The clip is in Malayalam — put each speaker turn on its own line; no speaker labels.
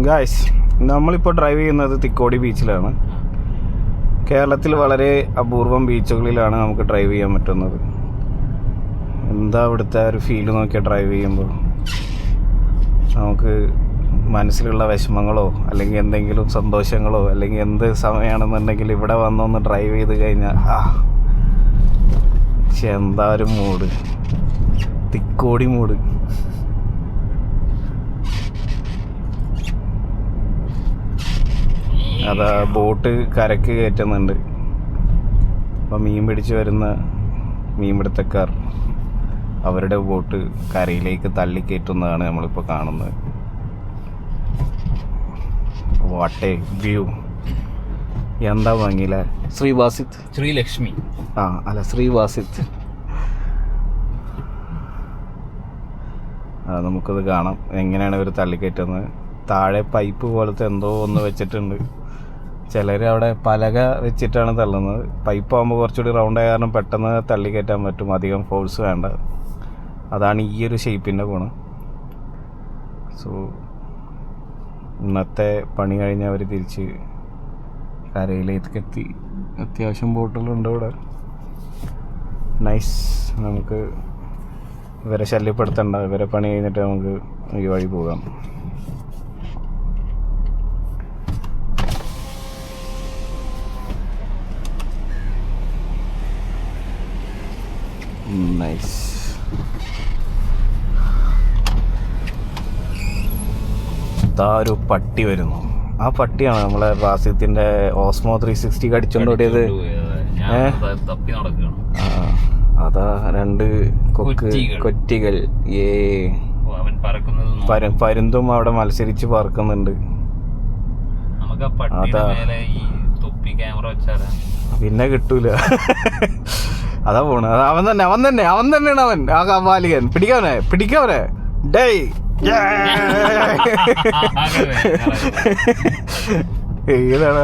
ഗായ്സ്, നമ്മളിപ്പോൾ ഡ്രൈവ് ചെയ്യുന്നത് തിക്കോടി ബീച്ചിലാണ്. കേരളത്തിൽ വളരെ അപൂർവം ബീച്ചുകളിലാണ് നമുക്ക് ഡ്രൈവ് ചെയ്യാൻ പറ്റുന്നത്. എന്താ ഇവിടുത്തെ ഒരു ഫീല് നോക്കിയാൽ ഡ്രൈവ് ചെയ്യുമ്പോൾ നമുക്ക് മനസ്സിലുള്ള വിഷമങ്ങളോ അല്ലെങ്കിൽ എന്തെങ്കിലും സന്തോഷങ്ങളോ അല്ലെങ്കിൽ എന്ത് സമയമാണെന്നുണ്ടെങ്കിൽ ഇവിടെ വന്നൊന്ന് ഡ്രൈവ് ചെയ്ത് കഴിഞ്ഞാൽ എന്താ ഒരു മൂഡ്, തിക്കോടി മൂഡ്. അതാ ബോട്ട് കരക്ക് കയറ്റുന്നുണ്ട്. അപ്പം മീൻ പിടിച്ച് വരുന്ന മീൻപിടുത്തക്കാർ അവരുടെ ബോട്ട് കരയിലേക്ക് തള്ളിക്കയറ്റുന്നതാണ് നമ്മളിപ്പോൾ കാണുന്നത്. വാട്ട് എ വ്യൂ, എന്താ ഭംഗിയില്ല. ശ്രീവാസിത്,
ശ്രീലക്ഷ്മി,
അല്ല ശ്രീവാസിത്. നമുക്കത് കാണാം എങ്ങനെയാണ് ഇവർ തള്ളിക്കയറ്റുന്നത്. താഴെ പൈപ്പ് പോലത്തെ എന്തോ ഒന്ന് വെച്ചിട്ടുണ്ട്. ചിലർ അവിടെ പലക വെച്ചിട്ടാണ് തള്ളുന്നത്. പൈപ്പ് ആകുമ്പോൾ കുറച്ചുകൂടി റൗണ്ടായ കാരണം പെട്ടെന്ന് തള്ളിക്കയറ്റാൻ പറ്റും, അധികം ഫോഴ്സ് വേണ്ട. അതാണ് ഈ ഒരു ഷേപ്പിൻ്റെ ഗുണം. സോ ഇന്നത്തെ പണി കഴിഞ്ഞ് അവർ തിരിച്ച് കരയിലേക്ക് എത്തി. അത്യാവശ്യം ബോട്ടുകളുണ്ട് ഇവിടെ. നൈസ്. നമുക്ക് ഇവരെ ശല്യപ്പെടുത്തണ്ട, ഇവരെ പണി കഴിഞ്ഞിട്ട് നമുക്ക് ഈ വഴി പോകാം. നൈസ്. ഇതാ ഒരു പട്ടി വരുന്നു. ആ പട്ടിയാണ് നമ്മളെ റാസിത്തിന്റെ ഓസ്മോ 360 കടിച്ചോണ്ട് ഓടിയത്. അതാ രണ്ട് കൊറ്റികൾ. പരുന്തും അവിടെ മത്സരിച്ച് പറക്കുന്നുണ്ട്. അതാ പിന്നെ കിട്ടൂല. അതാ പോണ. അവൻ തന്നെയാണ് അവൻ. ആ ബാലികൻ. പിടിക്കവനെ ഡേയ്. ഏതാണ്